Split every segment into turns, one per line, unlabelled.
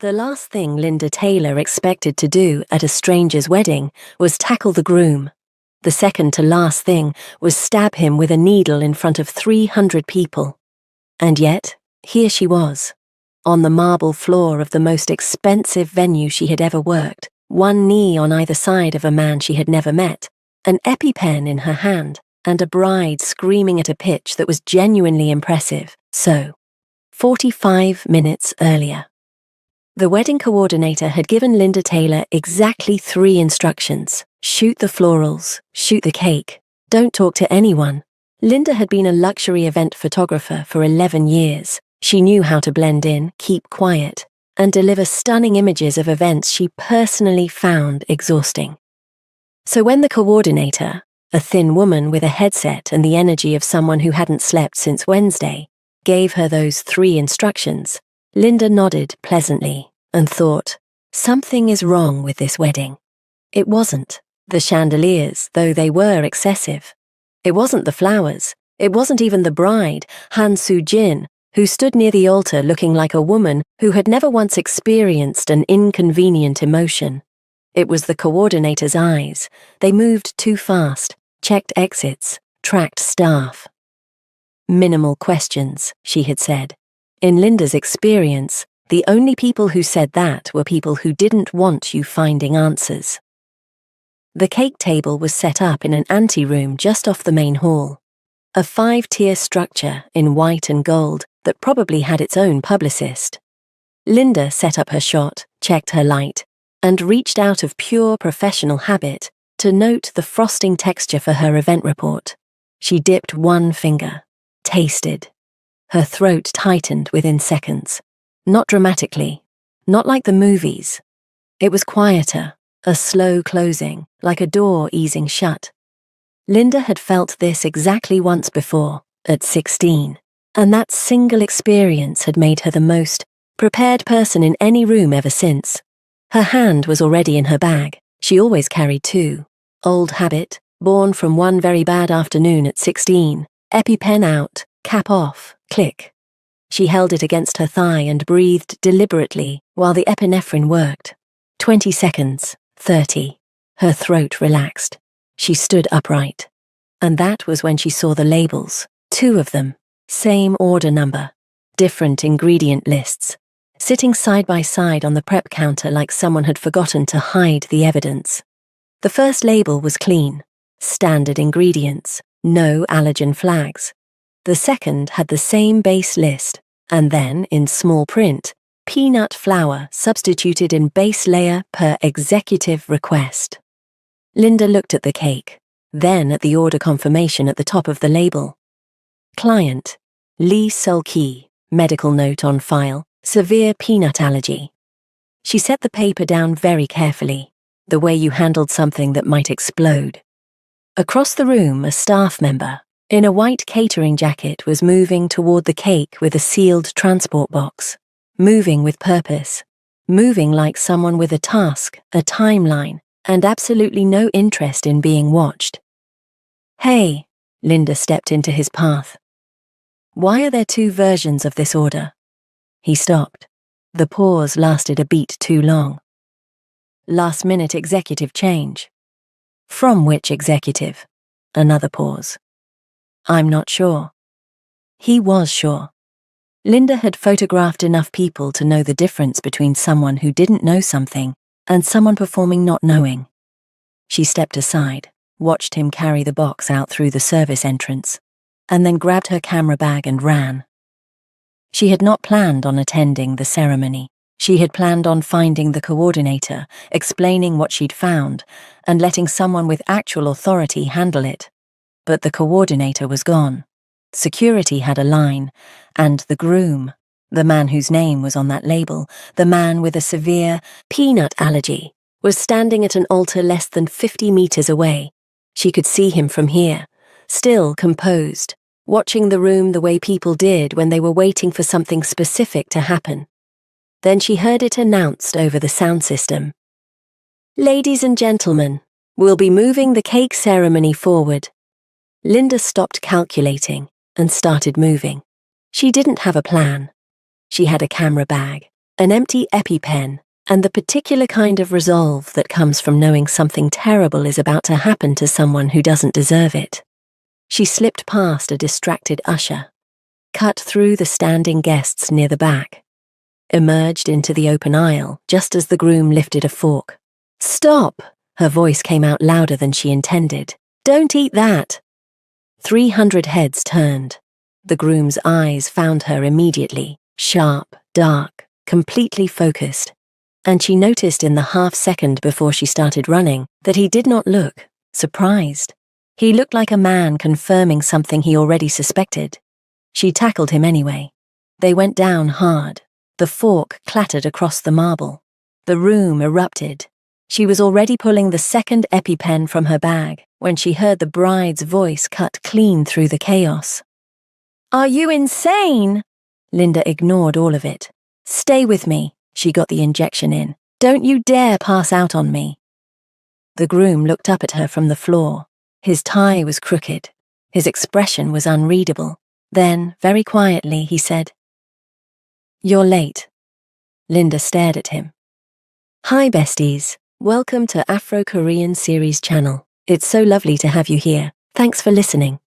The last thing Linda Taylor expected to do at a stranger's wedding was tackle the groom. The second to last thing was stab him with a needle in front of 300 people. And yet, here she was, on the marble floor of the most expensive venue she had ever worked, one knee on either side of a man she had never met, an EpiPen in her hand, and a bride screaming at a pitch that was genuinely impressive. So, 45 minutes earlier. The wedding coordinator had given Linda Taylor exactly 3 instructions. Shoot the florals, shoot the cake, don't talk to anyone. Linda had been a luxury event photographer for 11 years. She knew how to blend in, keep quiet, and deliver stunning images of events she personally found exhausting. So when the coordinator, a thin woman with a headset and the energy of someone who hadn't slept since Wednesday, gave her those 3 instructions, Linda nodded pleasantly and thought, something is wrong with this wedding. It wasn't the chandeliers, though they were excessive. It wasn't the flowers. It wasn't even the bride, Han Soo-jin, who stood near the altar looking like a woman who had never once experienced an inconvenient emotion. It was the coordinator's eyes. They moved too fast, checked exits, tracked staff. Minimal questions, she had said. In Linda's experience, the only people who said that were people who didn't want you finding answers. The cake table was set up in an anteroom just off the main hall. A 5-tier structure in white and gold that probably had its own publicist. Linda set up her shot, checked her light, and reached out of pure professional habit to note the frosting texture for her event report. She dipped one finger, tasted. Her throat tightened within seconds. Not dramatically, not like the movies. It was quieter, a slow closing, like a door easing shut. Linda had felt this exactly once before, at 16, and that single experience had made her the most prepared person in any room ever since. Her hand was already in her bag. She always carried 2. Old habit, born from one very bad afternoon at 16. EpiPen out, cap off, click. She held it against her thigh and breathed deliberately while the epinephrine worked. 20 seconds, 30. Her throat relaxed. She stood upright. And that was when she saw the labels, 2 of them, same order number, different ingredient lists, sitting side by side on the prep counter like someone had forgotten to hide the evidence. The first label was clean, standard ingredients, no allergen flags. The second had the same base list, and then, in small print, peanut flour substituted in base layer per executive request. Linda looked at the cake, then at the order confirmation at the top of the label. Client, Lee Sol-ki, medical note on file, severe peanut allergy. She set the paper down very carefully, the way you handled something that might explode. Across the room, a staff member, in a white catering jacket, was moving toward the cake with a sealed transport box. Moving with purpose. Moving like someone with a task, a timeline, and absolutely no interest in being watched. Hey, Linda stepped into his path. Why are there 2 versions of this order? He stopped. The pause lasted a beat too long. Last-minute executive change. From which executive? Another pause. I'm not sure. He was sure. Linda had photographed enough people to know the difference between someone who didn't know something and someone performing not knowing. She stepped aside, watched him carry the box out through the service entrance, and then grabbed her camera bag and ran. She had not planned on attending the ceremony. She had planned on finding the coordinator, explaining what she'd found, and letting someone with actual authority handle it. But the coordinator was gone. Security had a line, and the groom, the man whose name was on that label, the man with a severe peanut allergy, was standing at an altar less than 50 meters away. She could see him from here, still composed, watching the room the way people did when they were waiting for something specific to happen. Then she heard it announced over the sound system. Ladies and gentlemen, we'll be moving the cake ceremony forward. Linda stopped calculating and started moving. She didn't have a plan. She had a camera bag, an empty EpiPen, and the particular kind of resolve that comes from knowing something terrible is about to happen to someone who doesn't deserve it. She slipped past a distracted usher, cut through the standing guests near the back, emerged into the open aisle just as the groom lifted a fork. "Stop!" Her voice came out louder than she intended. "Don't eat that!" 300 heads turned. The groom's eyes found her immediately, sharp, dark, completely focused. And she noticed in the half-second before she started running that he did not look surprised. He looked like a man confirming something he already suspected. She tackled him anyway. They went down hard. The fork clattered across the marble. The room erupted. She was already pulling the second EpiPen from her bag when she heard the bride's voice cut clean through the chaos. "Are you insane?" Linda ignored all of it. "Stay with me." She got the injection in. "Don't you dare pass out on me." The groom looked up at her from the floor. His tie was crooked. His expression was unreadable. Then, very quietly, he said, "You're late." Linda stared at him. "Hi, besties. Welcome to Afro-Korean Series channel. It's so lovely to have you here. Thanks for listening."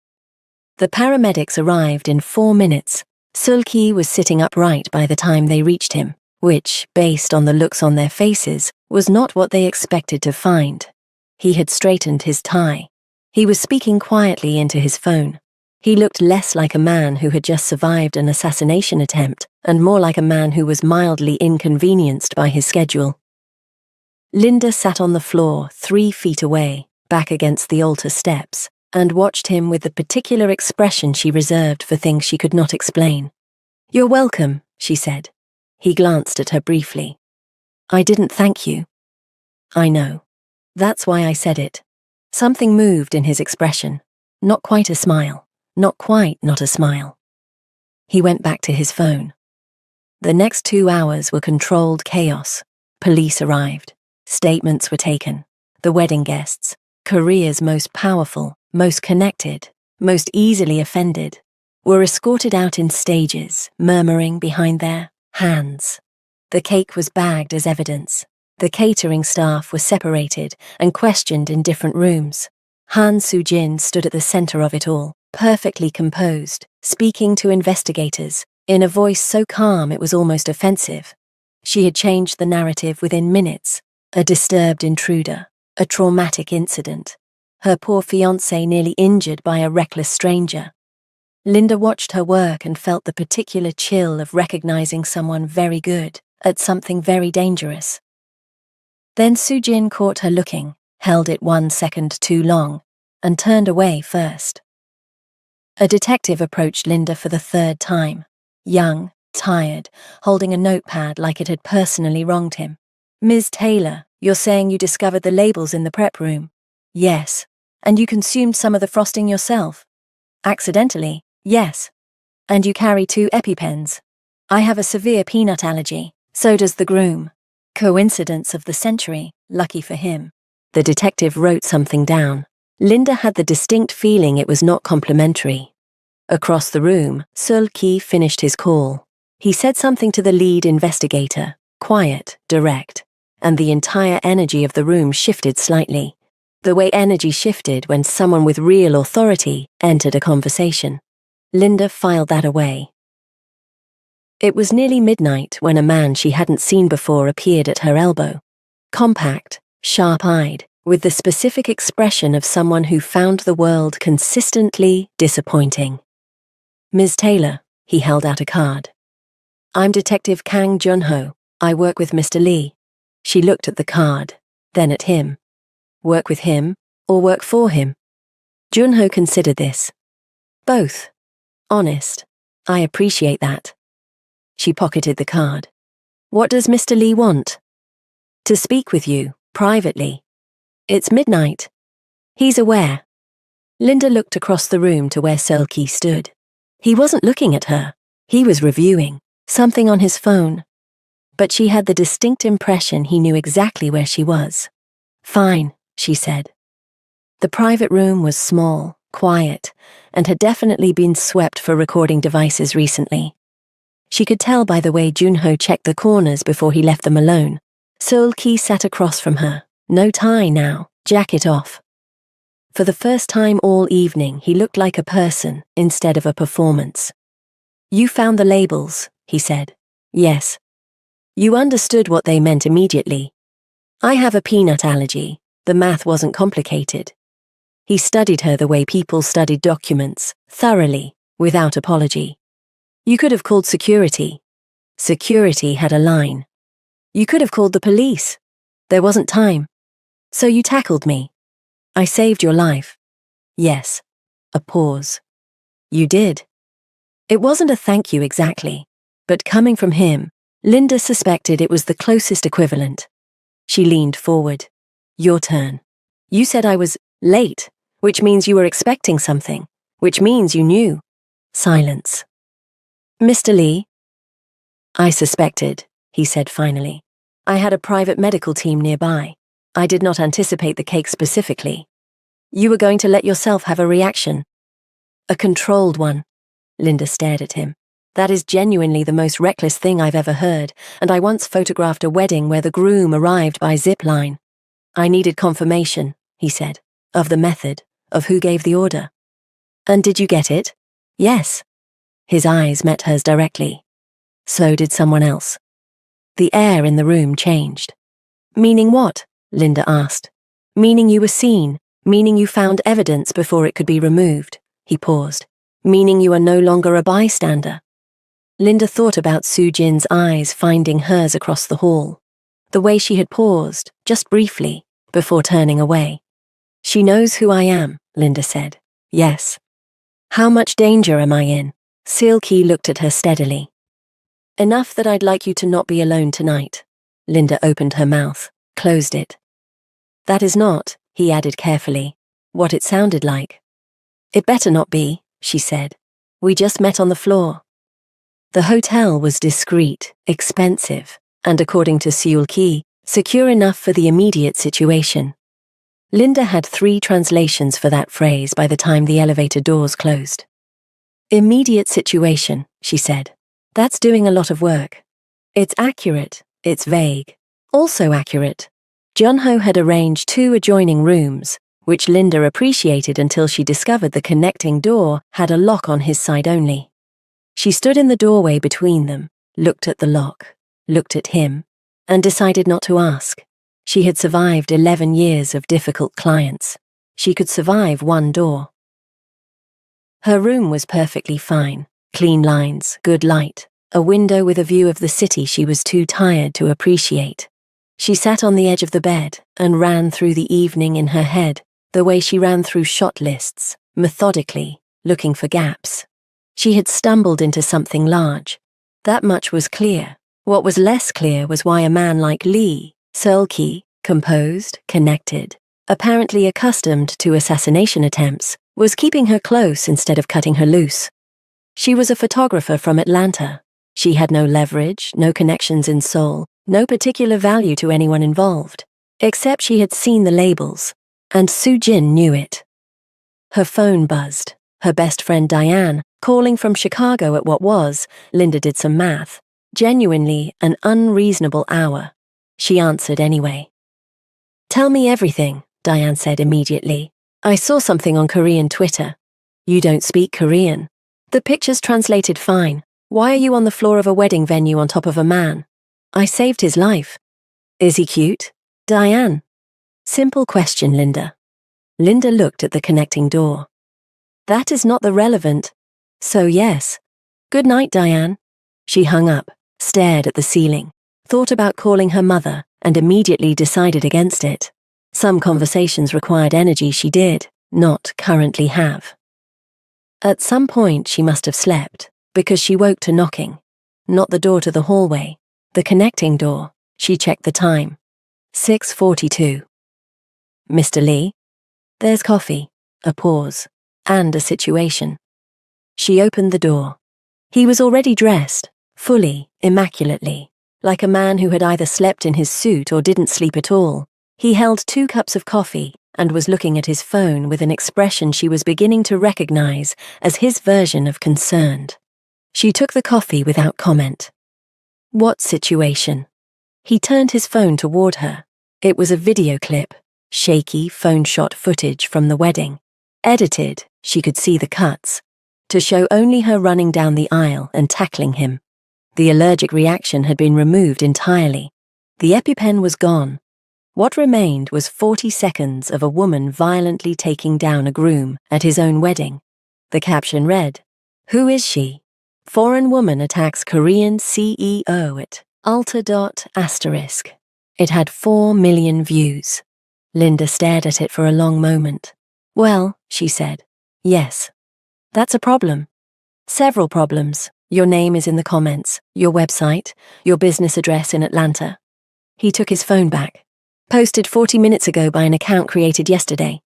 The paramedics arrived in 4 minutes. Sul-ki was sitting upright by the time they reached him, which, based on the looks on their faces, was not what they expected to find. He had straightened his tie. He was speaking quietly into his phone. He looked less like a man who had just survived an assassination attempt and more like a man who was mildly inconvenienced by his schedule. Linda sat on the floor 3 feet away, back against the altar steps, and watched him with the particular expression she reserved for things she could not explain. "You're welcome," she said. He glanced at her briefly. "I didn't thank you." "I know. That's why I said it." Something moved in his expression. Not quite a smile. Not quite not a smile. He went back to his phone. The next 2 hours were controlled chaos. Police arrived. Statements were taken. The wedding guests, Korea's most powerful, most connected, most easily offended, were escorted out in stages, murmuring behind their hands. The cake was bagged as evidence. The catering staff were separated and questioned in different rooms. Han Soo-jin stood at the center of it all, perfectly composed, speaking to investigators, in a voice so calm it was almost offensive. She had changed the narrative within minutes. A disturbed intruder, a traumatic incident, her poor fiancé nearly injured by a reckless stranger. Linda watched her work and felt the particular chill of recognizing someone very good at something very dangerous. Then Soo-jin caught her looking, held it 1 second too long, and turned away first. A detective approached Linda for the 3rd time, young, tired, holding a notepad like it had personally wronged him. "Ms. Taylor, you're saying you discovered the labels in the prep room?" "Yes." "And you consumed some of the frosting yourself?" "Accidentally, yes." "And you carry 2 EpiPens?" "I have a severe peanut allergy. So does the groom." Coincidence of the century, lucky for him. The detective wrote something down. Linda had the distinct feeling it was not complimentary. Across the room, Sul-ki finished his call. He said something to the lead investigator, quiet, direct, and the entire energy of the room shifted slightly. The way energy shifted when someone with real authority entered a conversation. Linda filed that away. It was nearly midnight when a man she hadn't seen before appeared at her elbow. Compact, sharp-eyed, with the specific expression of someone who found the world consistently disappointing. "Ms. Taylor," he held out a card. "I'm Detective Kang Jun-ho. I work with Mr. Lee." She looked at the card, then at him. Work with him, or work for him? Jun-ho considered this. "Both. Honest. I appreciate that." She pocketed the card. "What does Mr. Lee want?" "To speak with you, privately." "It's midnight." "He's aware." Linda looked across the room to where Sul-ki stood. He wasn't looking at her. He was reviewing something on his phone. But she had the distinct impression he knew exactly where she was. "Fine," she said. The private room was small, quiet, and had definitely been swept for recording devices recently. She could tell by the way Junho checked the corners before he left them alone. Seul-ki sat across from her. No tie now, jacket off. For the first time all evening, he looked like a person instead of a performance. "You found the labels," he said. "Yes." "You understood what they meant immediately." "I have a peanut allergy. The math wasn't complicated." He studied her the way people studied documents, thoroughly, without apology. "You could have called security." Security had a line. "You could have called the police." There wasn't time. "So you tackled me." "I saved your life." "Yes." A pause. "You did." It wasn't a thank you exactly, but coming from him, Linda suspected it was the closest equivalent. She leaned forward. "Your turn. You said I was late, which means you were expecting something, which means you knew." Silence. "Mr. Lee?" "I suspected," he said finally. "I had a private medical team nearby. I did not anticipate the cake specifically. You were going to let yourself have a reaction." "A controlled one." Linda stared at him. "That is genuinely the most reckless thing I've ever heard, and I once photographed a wedding where the groom arrived by zip line." "I needed confirmation," he said, "of the method, of who gave the order." "And did you get it?" "Yes." His eyes met hers directly. So did someone else. The air in the room changed. "Meaning what?" Linda asked. "Meaning you were seen, meaning you found evidence before it could be removed." He paused. "Meaning you are no longer a bystander." Linda thought about Soo-jin's eyes finding hers across the hall. The way she had paused, just briefly, before turning away. "She knows who I am," Linda said. "Yes." "How much danger am I in?" Seul-ki looked at her steadily. "Enough that I'd like you to not be alone tonight." Linda opened her mouth, closed it. "That is not," he added carefully, "what it sounded like." "It better not be," she said. "We just met on the floor." The hotel was discreet, expensive, and according to Seul-ki, secure enough for the immediate situation. Linda had 3 translations for that phrase by the time the elevator doors closed. "Immediate situation," she said. "That's doing a lot of work." "It's accurate, it's vague. Also accurate." Junho had arranged 2 adjoining rooms, which Linda appreciated until she discovered the connecting door had a lock on his side only. She stood in the doorway between them, looked at the lock, looked at him, and decided not to ask. She had survived 11 years of difficult clients. She could survive 1 door. Her room was perfectly fine. Clean lines, good light, a window with a view of the city she was too tired to appreciate. She sat on the edge of the bed and ran through the evening in her head, the way she ran through shot lists, methodically, looking for gaps. She had stumbled into something large. That much was clear. What was less clear was why a man like Lee, Seul-ki, composed, connected, apparently accustomed to assassination attempts, was keeping her close instead of cutting her loose. She was a photographer from Atlanta. She had no leverage, no connections in Seoul, no particular value to anyone involved, except she had seen the labels, and Soo-jin knew it. Her phone buzzed. Her best friend Diane, calling from Chicago at what was, Linda did some math, genuinely an unreasonable hour. She answered anyway. "Tell me everything," Diane said immediately. "I saw something on Korean Twitter." "You don't speak Korean." "The picture's translated fine. Why are you on the floor of a wedding venue on top of a man?" "I saved his life." "Is he cute?" "Diane." Simple question, Linda. Linda looked at the connecting door. "That is not the relevant." "So yes." "Good night, Diane." She hung up, stared at the ceiling, thought about calling her mother, and immediately decided against it. Some conversations required energy she did not currently have. At some point she must have slept, because she woke to knocking. Not the door to the hallway, the connecting door. She checked the time. 6:42. "Mr. Lee?" "There's coffee." A pause. And a situation. She opened the door. He was already dressed, fully, immaculately, like a man who had either slept in his suit or didn't sleep at all. He held 2 cups of coffee and was looking at his phone with an expression she was beginning to recognize as his version of concerned. She took the coffee without comment. What situation? He turned his phone toward her. It was a video clip, shaky phone-shot footage from the wedding. Edited, she could see the cuts, to show only her running down the aisle and tackling him. The allergic reaction had been removed entirely. The EpiPen was gone. What remained was 40 seconds of a woman violently taking down a groom at his own wedding. The caption read, "Who is she? Foreign woman attacks Korean CEO at Ulta. **. It had 4 million views. Linda stared at it for a long moment. Well, she said, yes. That's a problem. Several problems. Your name is in the comments, your website, your business address in Atlanta. He took his phone back. Posted 40 minutes ago by an account created yesterday.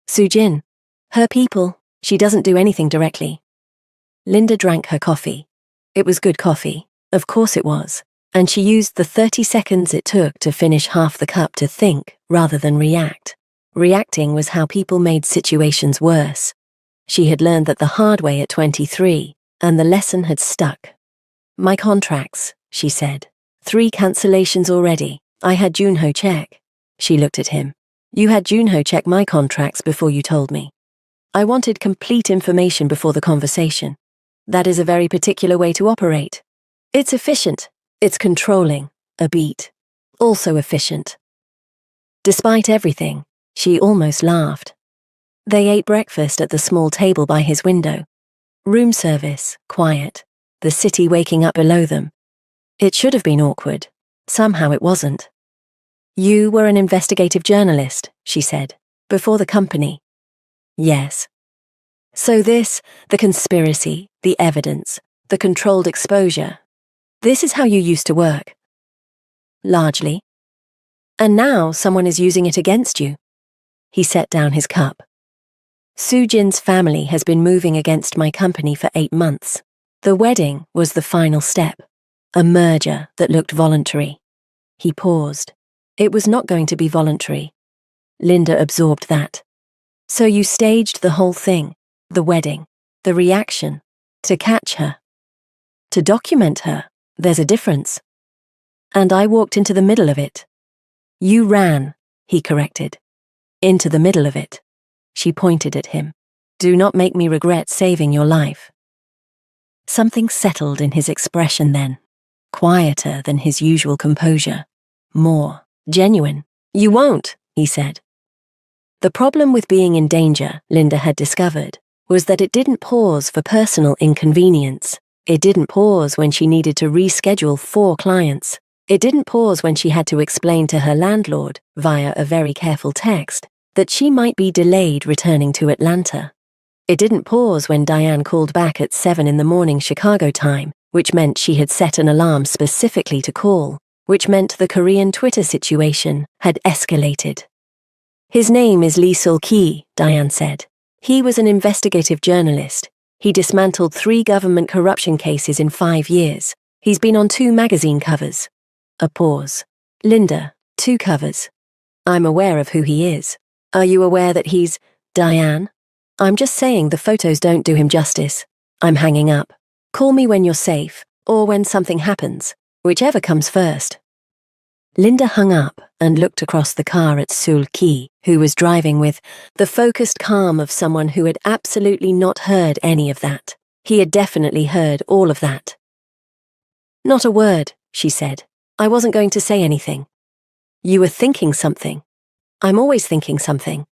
Soo-jin. Her people. She doesn't do anything directly. Linda drank her coffee. It was good coffee. Of course it was. And she used the 30 seconds it took to finish half the cup to think rather than react. Reacting was how people made situations worse. She had learned that the hard way at 23, and the lesson had stuck. My contracts, she said. 3 cancellations already. I had Junho check. She looked at him. You had Junho check my contracts before you told me. I wanted complete information before the conversation. That is a very particular way to operate. It's efficient. It's controlling. A beat. Also efficient. Despite everything, she almost laughed. They ate breakfast at the small table by his window. Room service, quiet. The city waking up below them. It should have been awkward. Somehow it wasn't. You were an investigative journalist, she said, before the company. Yes. So this, the conspiracy, the evidence, the controlled exposure, this is how you used to work. Largely. And now someone is using it against you. He set down his cup. Soo-jin's family has been moving against my company for 8 months. The wedding was the final step. A merger that looked voluntary. He paused. It was not going to be voluntary. Linda absorbed that. So you staged the whole thing, the wedding, the reaction, to catch her. To document her, there's a difference. And I walked into the middle of it. You ran, he corrected. Into the middle of it. She pointed at him. Do not make me regret saving your life. Something settled in his expression then. Quieter than his usual composure. More genuine. You won't, he said. The problem with being in danger, Linda had discovered, was that it didn't pause for personal inconvenience. It didn't pause when she needed to reschedule 4 clients. It didn't pause when she had to explain to her landlord, via a very careful text, that she might be delayed returning to Atlanta. It didn't pause when Diane called back at 7 in the morning Chicago time, which meant she had set an alarm specifically to call, which meant the Korean Twitter situation had escalated. His name is Lee Sul-ki, Diane said. He was an investigative journalist. He dismantled 3 government corruption cases in 5 years. He's been on 2 magazine covers. A pause. Linda, 2 covers. I'm aware of who he is. Are you aware that he's Diane? I'm just saying the photos don't do him justice. I'm hanging up. Call me when you're safe, or when something happens, whichever comes first. Linda hung up and looked across the car at Sul-ki, who was driving with the focused calm of someone who had absolutely not heard any of that. He had definitely heard all of that. Not a word, she said. I wasn't going to say anything. You were thinking something. I'm always thinking something.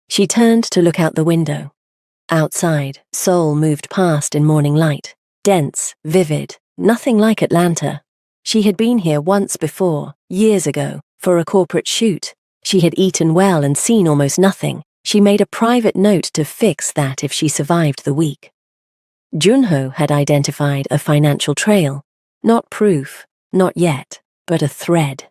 She turned to look out the window. Outside, Seoul moved past in morning light. Dense, vivid, nothing like Atlanta. She had been here once before, years ago, for a corporate shoot. She had eaten well and seen almost nothing. She made a private note to fix that if she survived the week. Junho had identified a financial trail. Not proof, not yet, but a thread.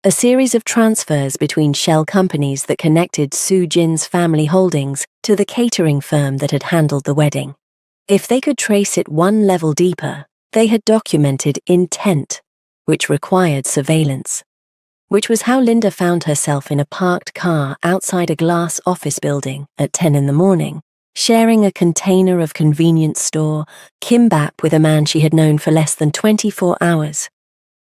A series of transfers between shell companies that connected Soo-jin's family holdings to the catering firm that had handled the wedding. If they could trace it one level deeper, they had documented intent, which required surveillance. Which was how Linda found herself in a parked car outside a glass office building at 10 in the morning, sharing a container of convenience store kimbap with a man she had known for less than 24 hours.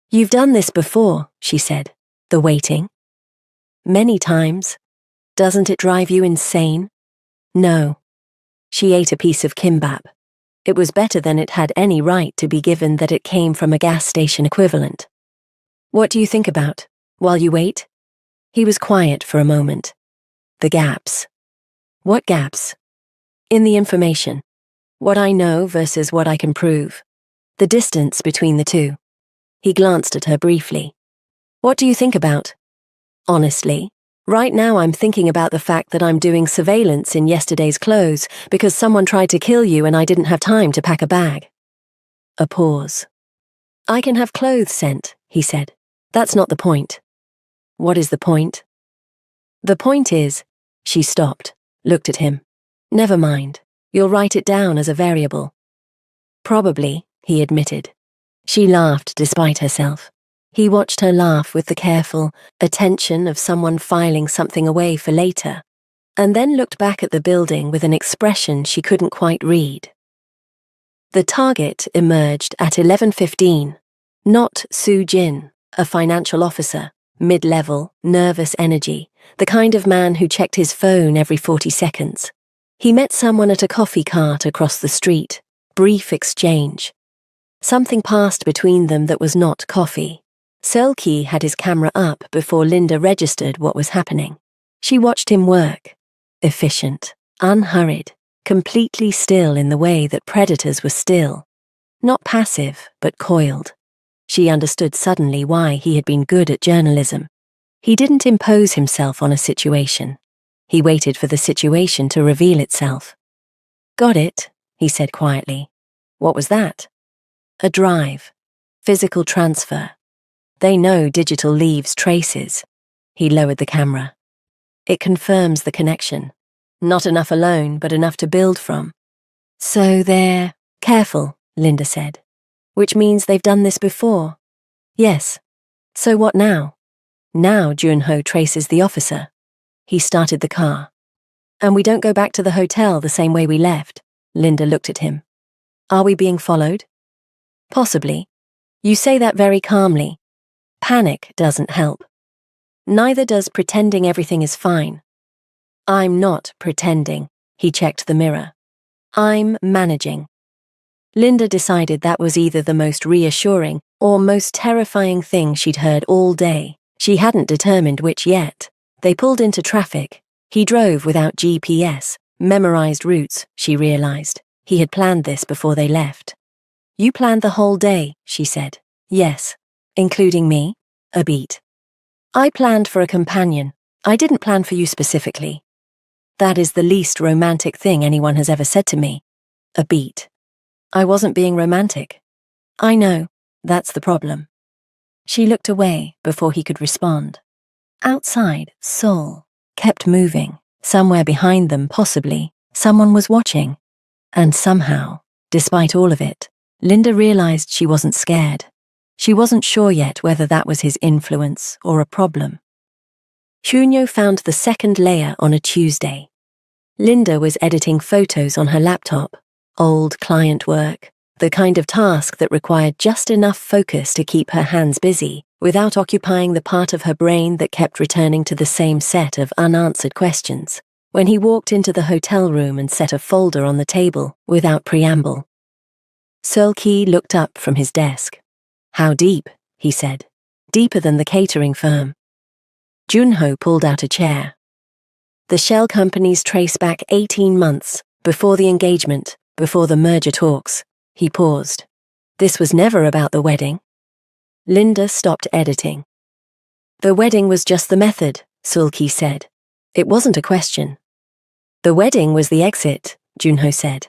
"You've done this before," she said. "The waiting?" "Many times. Doesn't it drive you insane?" "No." She ate a piece of kimbap. It was better than it had any right to be, given that it came from a gas station equivalent. "What do you think about, while you wait?" He was quiet for a moment. "The gaps." "What gaps?" "In the information. What I know versus what I can prove. The distance between the two." He glanced at her briefly. "What do you think about?" "Honestly, right now I'm thinking about the fact that I'm doing surveillance in yesterday's clothes because someone tried to kill you and I didn't have time to pack a bag." A pause. "I can have clothes sent," he said. "That's not the point." "What is the point?" "The point is—" She stopped, looked at him. "Never mind. You'll write it down as a variable." "Probably," he admitted. She laughed despite herself. He watched her laugh with the careful attention of someone filing something away for later, and then looked back at the building with an expression she couldn't quite read. The target emerged at 11:15. Not Soo Jin, a financial officer, mid-level, nervous energy, the kind of man who checked his phone every 40 seconds. He met someone at a coffee cart across the street. Brief exchange. Something passed between them that was not coffee. Seol-ki had his camera up before Linda registered what was happening. She watched him work. Efficient, unhurried, completely still in the way that predators were still. Not passive, but coiled. She understood suddenly why he had been good at journalism. He didn't impose himself on a situation. He waited for the situation to reveal itself. "Got it," he said quietly. "What was that?" "A drive. Physical transfer. They know digital leaves traces." He lowered the camera. "It confirms the connection. Not enough alone, but enough to build from." "So they're careful," Linda said. "Which means they've done this before." "Yes. So what now?" "Now Junho traces the officer." He started the car. "And we don't go back to the hotel the same way we left." Linda looked at him. "Are we being followed?" "Possibly. You say that very calmly. Panic doesn't help. Neither does pretending everything is fine." "I'm not pretending." He checked the mirror. "I'm managing." Linda decided that was either the most reassuring or most terrifying thing she'd heard all day. She hadn't determined which yet. They pulled into traffic. He drove without GPS, memorized routes, she realized. He had planned this before they left. "You planned the whole day," she said. "Yes. Including me?" A beat. "I planned for a companion. I didn't plan for you specifically." "That is the least romantic thing anyone has ever said to me." A beat. "I wasn't being romantic." "I know. That's the problem." She looked away before he could respond. Outside, Seoul kept moving. Somewhere behind them, possibly, someone was watching. And somehow, despite all of it, Linda realized she wasn't scared. She wasn't sure yet whether that was his influence or a problem. Junho found the second layer on a Tuesday. Linda was editing photos on her laptop. Old client work, the kind of task that required just enough focus to keep her hands busy, without occupying the part of her brain that kept returning to the same set of unanswered questions. When he walked into the hotel room and set a folder on the table, without preamble. Seol-ki looked up from his desk. "How deep?" he said. "Deeper than the catering firm." Junho pulled out a chair. "The shell companies trace back 18 months, before the engagement, before the merger talks." He paused. "This was never about the wedding." Linda stopped editing. "The wedding was just the method," Seol-ki said. "It wasn't a question." "The wedding was the exit," Junho said.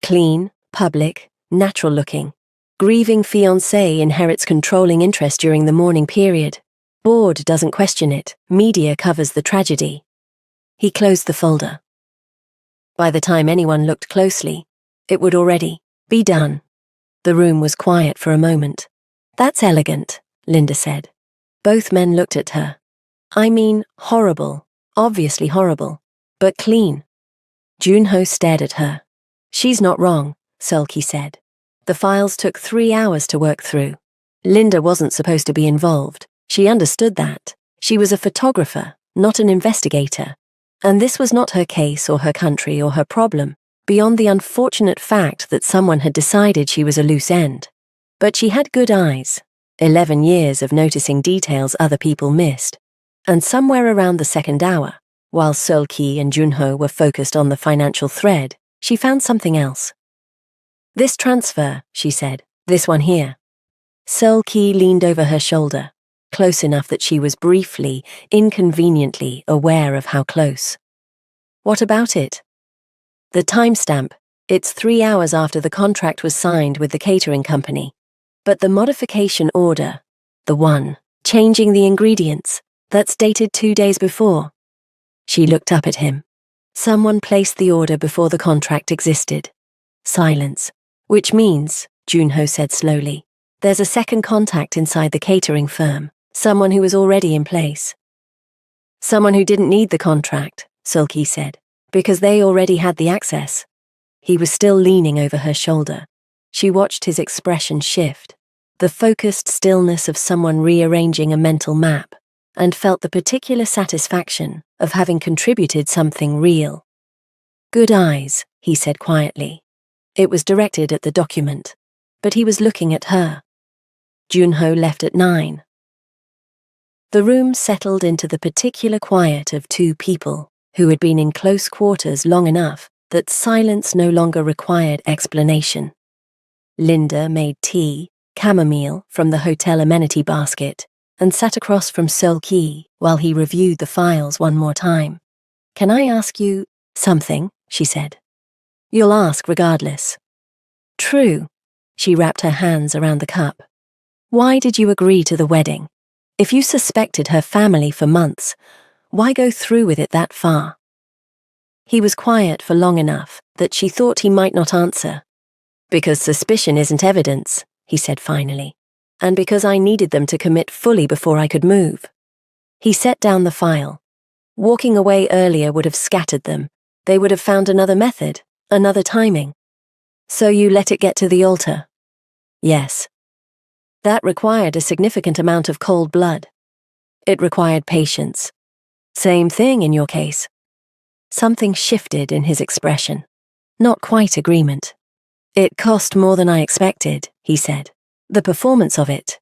"Clean, public, natural looking. Grieving fiancé inherits controlling interest during the mourning period. Board doesn't question it. Media covers the tragedy." He closed the folder. By the time anyone looked closely, it would already be done. The room was quiet for a moment. "That's elegant," Linda said. Both men looked at her. "I mean, horrible, obviously horrible, but clean." Junho stared at her. She's not wrong, Seulki said. The files took 3 hours to work through. Linda wasn't supposed to be involved. She understood that. She was a photographer, not an investigator. And this was not her case or her country or her problem, beyond the unfortunate fact that someone had decided she was a loose end. But she had good eyes, 11 years of noticing details other people missed. And somewhere around the second hour, while Seulki and Junho were focused on the financial thread, she found something else. This transfer, she said, this one here. Seulki leaned over her shoulder, close enough that she was briefly, inconveniently aware of how close. What about it? The timestamp. It's 3 hours after the contract was signed with the catering company. But the modification order, the one, changing the ingredients, that's dated 2 days before. She looked up at him. Someone placed the order before the contract existed. Silence. Which means, Junho said slowly, there's a second contact inside the catering firm, someone who was already in place. Someone who didn't need the contract, Seulki said, because they already had the access. He was still leaning over her shoulder. She watched his expression shift, the focused stillness of someone rearranging a mental map, and felt the particular satisfaction of having contributed something real. Good eyes, he said quietly. It was directed at the document, but he was looking at her. Junho left at 9. The room settled into the particular quiet of 2 people who had been in close quarters long enough that silence no longer required explanation. Linda made tea, chamomile, from the hotel amenity basket and sat across from Seulki while he reviewed the files one more time. Can I ask you something? She said. You'll ask regardless. True. She wrapped her hands around the cup. Why did you agree to the wedding? If you suspected her family for months, why go through with it that far? He was quiet for long enough that she thought he might not answer. Because suspicion isn't evidence, he said finally, and because I needed them to commit fully before I could move. He set down the file. Walking away earlier would have scattered them. They would have found another method, another timing. So you let it get to the altar? Yes. That required a significant amount of cold blood. It required patience. Same thing in your case. Something shifted in his expression. Not quite agreement. It cost more than I expected, he said. The performance of it.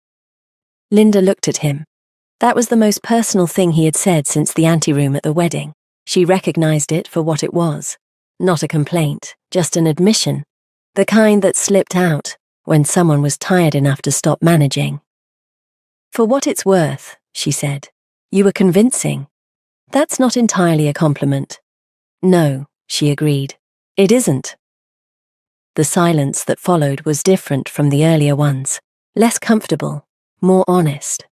Linda looked at him. That was the most personal thing he had said since the anteroom at the wedding. She recognized it for what it was. Not a complaint, just an admission. The kind that slipped out when someone was tired enough to stop managing. For what it's worth, she said, you were convincing. That's not entirely a compliment. No, she agreed. It isn't. The silence that followed was different from the earlier ones, less comfortable, more honest.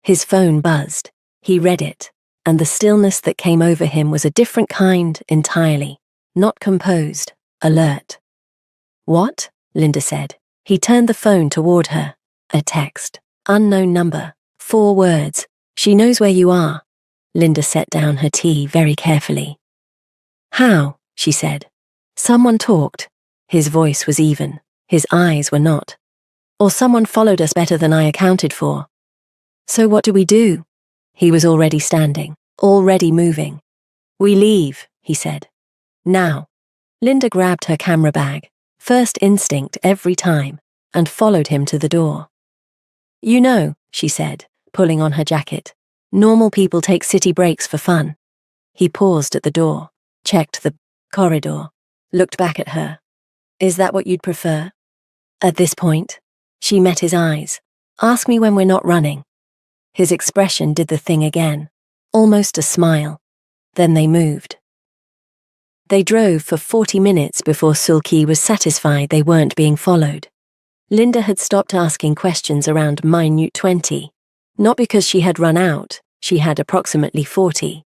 His phone buzzed. He read it, and the stillness that came over him was a different kind entirely, not composed, alert. What? Linda said. He turned the phone toward her. A text. Unknown number. 4 words. She knows where you are. Linda set down her tea very carefully. How? She said. Someone talked. His voice was even. His eyes were not. Or someone followed us better than I accounted for. So what do we do? He was already standing, already moving. We leave, he said. Now. Linda grabbed her camera bag, first instinct every time, and followed him to the door. You know, she said, pulling on her jacket, normal people take city breaks for fun. He paused at the door, checked the corridor, looked back at her. Is that what you'd prefer? At this point, she met his eyes. Ask me when we're not running. His expression did the thing again, almost a smile. Then they moved. They drove for 40 minutes before Seulki was satisfied they weren't being followed. Linda had stopped asking questions around minute 20, not because she had run out, she had approximately 40,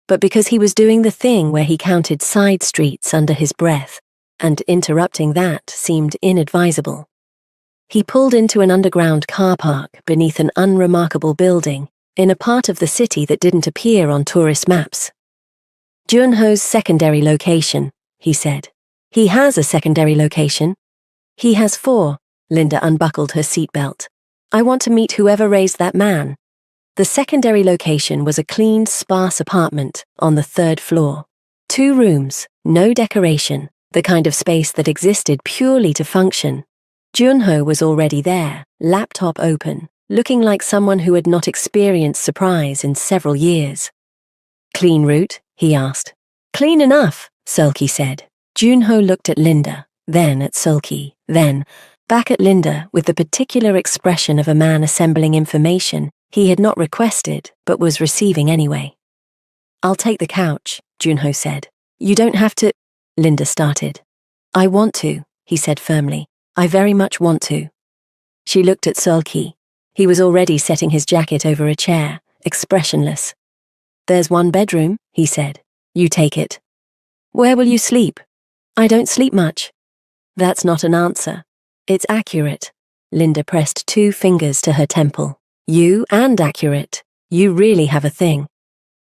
but because he was doing the thing where he counted side streets under his breath, and interrupting that seemed inadvisable. He pulled into an underground car park beneath an unremarkable building in a part of the city that didn't appear on tourist maps. Junho's secondary location, he said. He has a secondary location. He has 4. Linda unbuckled her seatbelt. I want to meet whoever raised that man. The secondary location was a clean, sparse apartment on the 3rd floor. 2 rooms, no decoration, the kind of space that existed purely to function. Junho was already there, laptop open, looking like someone who had not experienced surprise in several years. Clean route? He asked. Clean enough, Seulki said. Junho looked at Linda, then at Seulki, then back at Linda with the particular expression of a man assembling information he had not requested but was receiving anyway. I'll take the couch, Junho said. You don't have to, Linda started. I want to, he said firmly. I very much want to. She looked at Seulki. He was already setting his jacket over a chair, expressionless. There's 1 bedroom, he said. You take it. Where will you sleep? I don't sleep much. That's not an answer. It's accurate. Linda pressed 2 fingers to her temple. You and accurate. You really have a thing.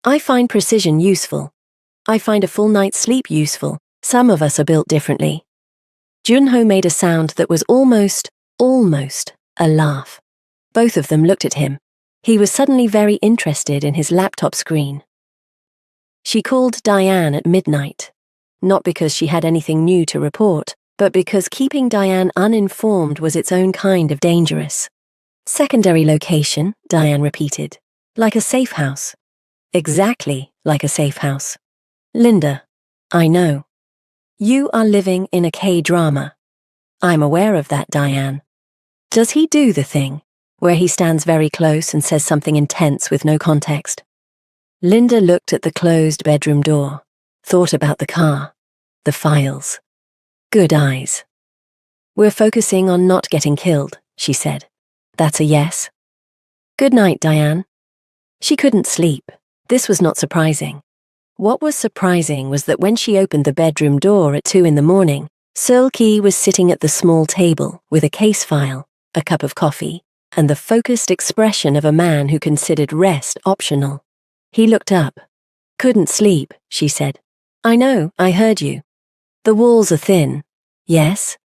I find precision useful. I find a full night's sleep useful. Some of us are built differently. Junho made a sound that was almost a laugh. Both of them looked at him. He was suddenly very interested in his laptop screen. She called Diane at midnight, not because she had anything new to report, but because keeping Diane uninformed was its own kind of dangerous. Secondary location, Diane repeated. Like a safe house. Exactly like a safe house. Linda, I know. You are living in a K-drama. I'm aware of that, Diane. Does he do the thing, where he stands very close and says something intense with no context? Linda looked at the closed bedroom door, thought about the car, the files. Good eyes. We're focusing on not getting killed, she said. That's a yes. Good night, Diane. She couldn't sleep. This was not surprising. What was surprising was that when she opened the bedroom door at 2 a.m, Seulki was sitting at the small table with a case file, a cup of coffee, and the focused expression of a man who considered rest optional. He looked up. Couldn't sleep, she said. I know, I heard you. The walls are thin. Yes?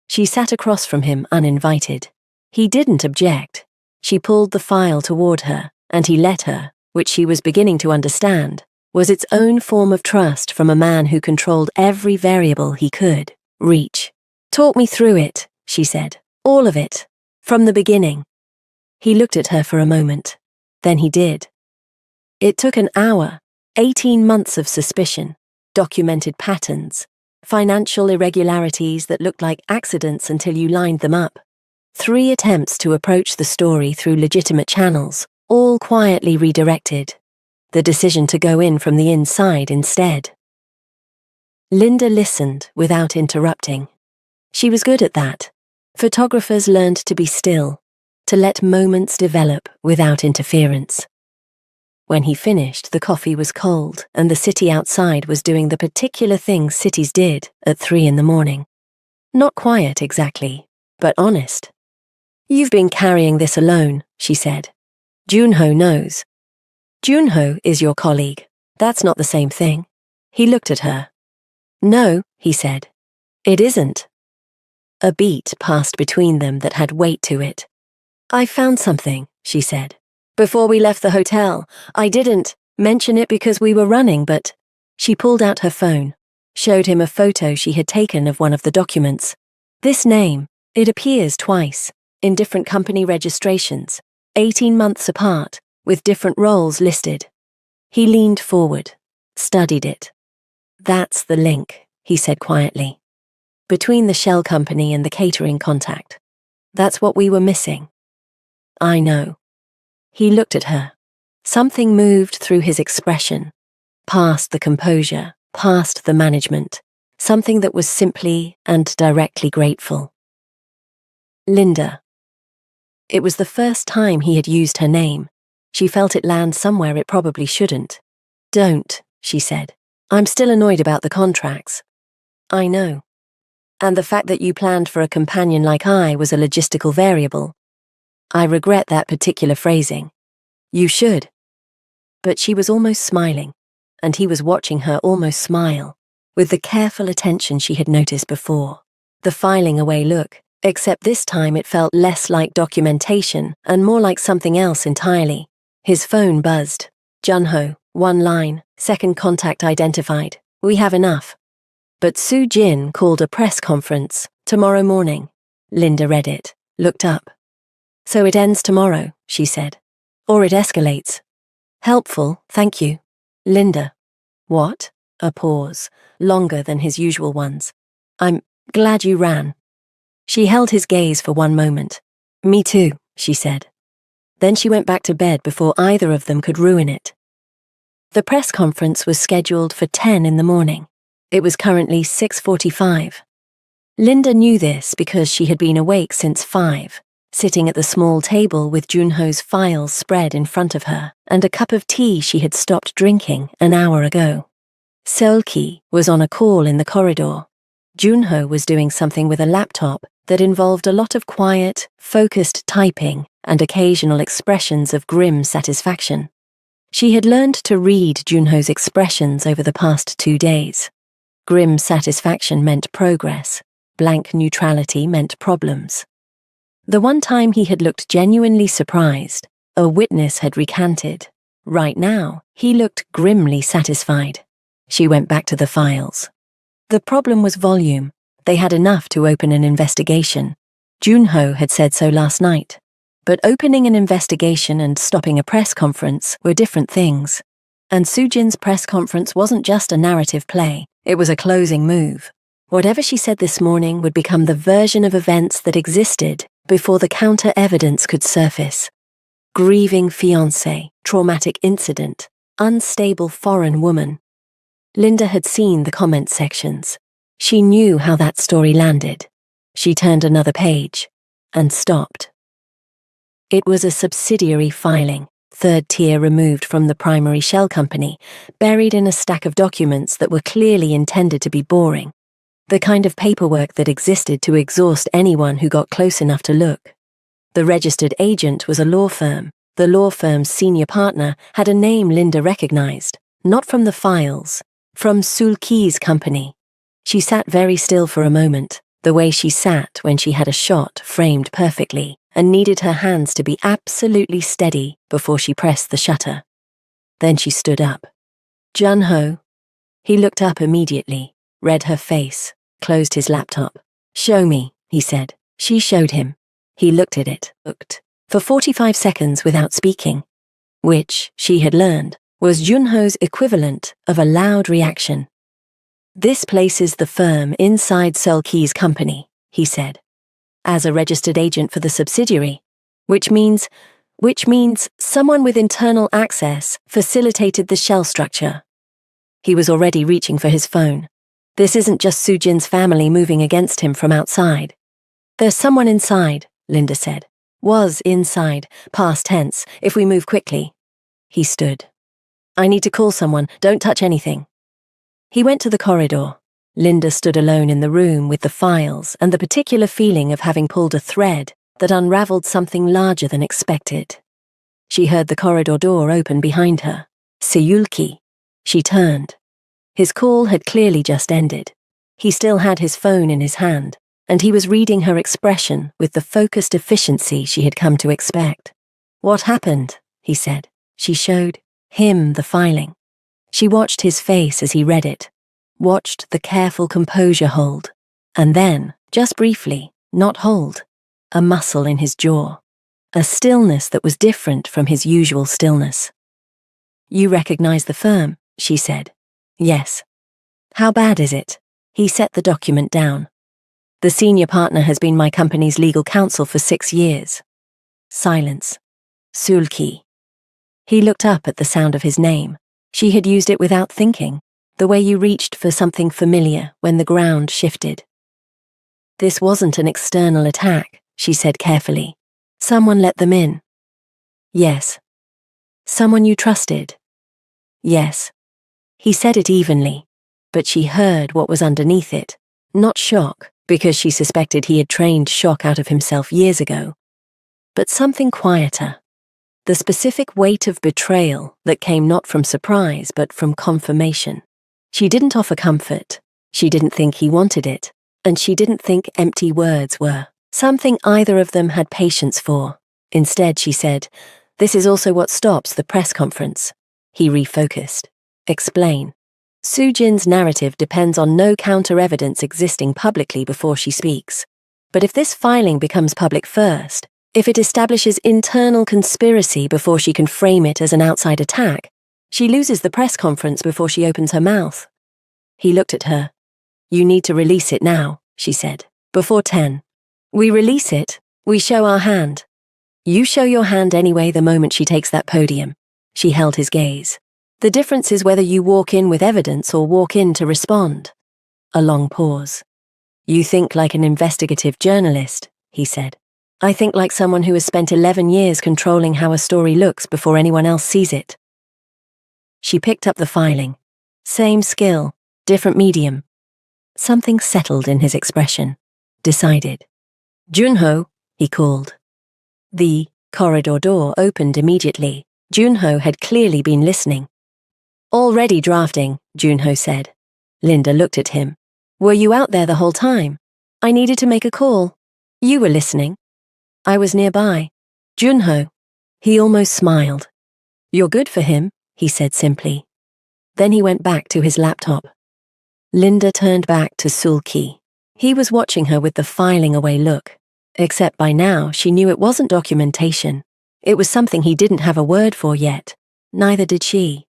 She sat across from him uninvited. He didn't object. She pulled the file toward her, and he let her, which she was beginning to understand, was its own form of trust from a man who controlled every variable he could reach. Talk me through it, she said. All of it. From the beginning. He looked at her for a moment. Then he did. It took an hour, 18 months of suspicion, documented patterns, financial irregularities that looked like accidents until you lined them up. 3 attempts to approach the story through legitimate channels, all quietly redirected. The decision to go in from the inside instead. Linda listened without interrupting. She was good at that. Photographers learned to be still, to let moments develop without interference. When he finished, the coffee was cold and the city outside was doing the particular things cities did at 3 a.m. Not quiet exactly, but honest. You've been carrying this alone, she said. Junho knows. Junho is your colleague. That's not the same thing. He looked at her. No, he said. It isn't. A beat passed between them that had weight to it. I found something, she said. Before we left the hotel, I didn't mention it because we were running, but she pulled out her phone, showed him a photo she had taken of one of the documents. This name, it appears twice, in different company registrations, 18 months apart, with different roles listed. He leaned forward, studied it. That's the link, he said quietly. Between the shell company and the catering contact. That's what we were missing. I know. He looked at her. Something moved through his expression, past the composure, past the management, something that was simply and directly grateful. Linda. It was the first time he had used her name. She felt it land somewhere it probably shouldn't. Don't, she said. I'm still annoyed about the contracts. I know. And the fact that you planned for a companion like I was a logistical variable. I regret that particular phrasing. You should. But she was almost smiling, and he was watching her almost smile, with the careful attention she had noticed before. The filing away look, except this time it felt less like documentation and more like something else entirely. His phone buzzed. Junho, 1 line, second contact identified. We have enough. But Su Jin called a press conference tomorrow morning. Linda read it, looked up. So it ends tomorrow, she said. Or it escalates. Helpful, thank you. Linda. What? A pause, longer than his usual ones. I'm glad you ran. She held his gaze for one moment. Me too, she said. Then she went back to bed before either of them could ruin it. The press conference was scheduled for 10 in the morning. It was currently 6:45. Linda knew this because she had been awake since 5, sitting at the small table with Junho's files spread in front of her and a cup of tea she had stopped drinking an hour ago. Seol-ki was on a call in the corridor. Junho was doing something with a laptop that involved a lot of quiet, focused typing and occasional expressions of grim satisfaction. She had learned to read Junho's expressions over the past 2 days. Grim satisfaction meant progress. Blank neutrality meant problems. The one time he had looked genuinely surprised, a witness had recanted. Right now, he looked grimly satisfied. She went back to the files. The problem was volume. They had enough to open an investigation. Junho had said so last night. But opening an investigation and stopping a press conference were different things. And Sujin's press conference wasn't just a narrative play, it was a closing move. Whatever she said this morning would become the version of events that existed before the counter-evidence could surface. Grieving fiancé, traumatic incident, unstable foreign woman. Linda had seen the comment sections. She knew how that story landed. She turned another page and stopped. It was a subsidiary filing, 3rd tier removed from the primary shell company, buried in a stack of documents that were clearly intended to be boring. The kind of paperwork that existed to exhaust anyone who got close enough to look. The registered agent was a law firm. The law firm's senior partner had a name Linda recognized, not from the files, from Seol-ki's company. She sat very still for a moment, the way she sat when she had a shot framed perfectly and needed her hands to be absolutely steady before she pressed the shutter. Then she stood up. Junho. He looked up immediately, read her face, closed his laptop. Show me, he said. She showed him. He looked at it, looked, for 45 seconds without speaking, which, she had learned, was Junho's equivalent of a loud reaction. This places the firm inside Seol-ki's company, he said, as a registered agent for the subsidiary, which means someone with internal access facilitated the shell structure. He was already reaching for his phone. This isn't just Sujin's family moving against him from outside. There's someone inside, Linda said. Was inside, past tense, if we move quickly. He stood. I need to call someone, don't touch anything. He went to the corridor. Linda stood alone in the room with the files and the particular feeling of having pulled a thread that unraveled something larger than expected. She heard the corridor door open behind her. Seol-ki. She turned. His call had clearly just ended. He still had his phone in his hand, and he was reading her expression with the focused efficiency she had come to expect. What happened? He said. She showed him the filing. She watched his face as he read it, watched the careful composure hold, and then, just briefly, not hold, a muscle in his jaw, a stillness that was different from his usual stillness. You recognize the firm, she said. Yes. How bad is it? He set the document down. The senior partner has been my company's legal counsel for 6 years. Silence. Seol-ki. He looked up at the sound of his name. She had used it without thinking, the way you reached for something familiar when the ground shifted. This wasn't an external attack, she said carefully. Someone let them in. Yes. Someone you trusted. Yes. He said it evenly, but she heard what was underneath it. Not shock, because she suspected he had trained shock out of himself years ago, but something quieter. The specific weight of betrayal that came not from surprise but from confirmation. She didn't offer comfort, She didn't think he wanted it, and she didn't think empty words were something either of them had patience for. Instead, she said, "This is also what stops the press conference." He refocused. "Explain." Sujin's narrative depends on no counter-evidence existing publicly before she speaks. But if this filing becomes public first, if it establishes internal conspiracy before she can frame it as an outside attack, she loses the press conference before she opens her mouth. He looked at her. "You need to release it now," she said, "before 10. We release it, we show our hand. You show your hand anyway the moment she takes that podium." She held his gaze. "The difference is whether you walk in with evidence or walk in to respond." A long pause. "You think like an investigative journalist," he said. "I think like someone who has spent 11 years controlling how a story looks before anyone else sees it." She picked up the filing. Same skill, different medium. Something settled in his expression. Decided. "Junho," he called. The corridor door opened immediately. Junho had clearly been listening. "Already drafting," Junho said. Linda looked at him. "Were you out there the whole time? I needed to make a call. You were listening." "I was nearby." "Junho." He almost smiled. "You're good for him," he said simply. Then he went back to his laptop. Linda turned back to Sulki. He was watching her with the filing away look. Except by now she knew it wasn't documentation. It was something he didn't have a word for yet. Neither did she.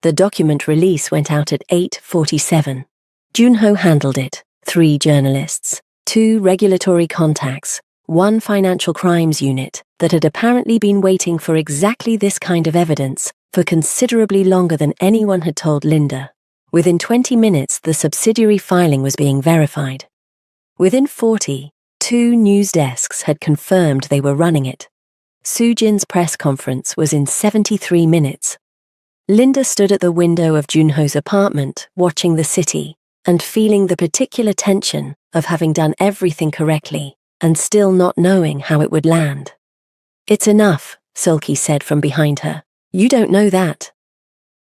The document release went out at 8:47. Junho handled it. 3 journalists, 2 regulatory contacts, 1 financial crimes unit that had apparently been waiting for exactly this kind of evidence for considerably longer than anyone had told Linda. Within 20 minutes, the subsidiary filing was being verified. Within 40, 2 news desks had confirmed they were running it. Sujin's press conference was in 73 minutes. Linda stood at the window of Junho's apartment, watching the city, and feeling the particular tension of having done everything correctly and still not knowing how it would land. "It's enough," Sulki said from behind her. "You don't know that.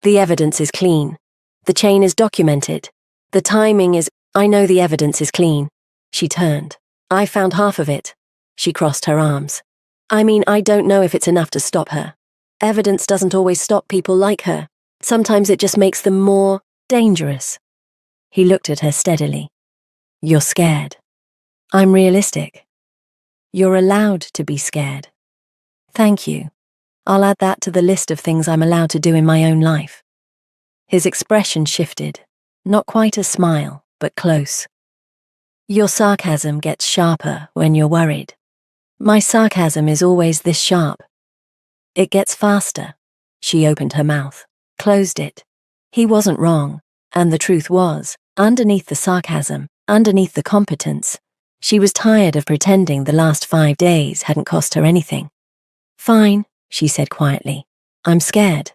The evidence is clean. The chain is documented. The timing is— I know the evidence is clean." She turned. "I found half of it." She crossed her arms. "I mean, I don't know if it's enough to stop her. Evidence doesn't always stop people like her. Sometimes it just makes them more dangerous." He looked at her steadily. "You're scared." "I'm realistic." "You're allowed to be scared." "Thank you. I'll add that to the list of things I'm allowed to do in my own life." His expression shifted. Not quite a smile, but close. "Your sarcasm gets sharper when you're worried. My sarcasm is always this sharp. It gets faster." She opened her mouth, closed it. He wasn't wrong, and the truth was, underneath the sarcasm, underneath the competence, she was tired of pretending the last 5 days hadn't cost her anything. "Fine," she said quietly. "I'm scared."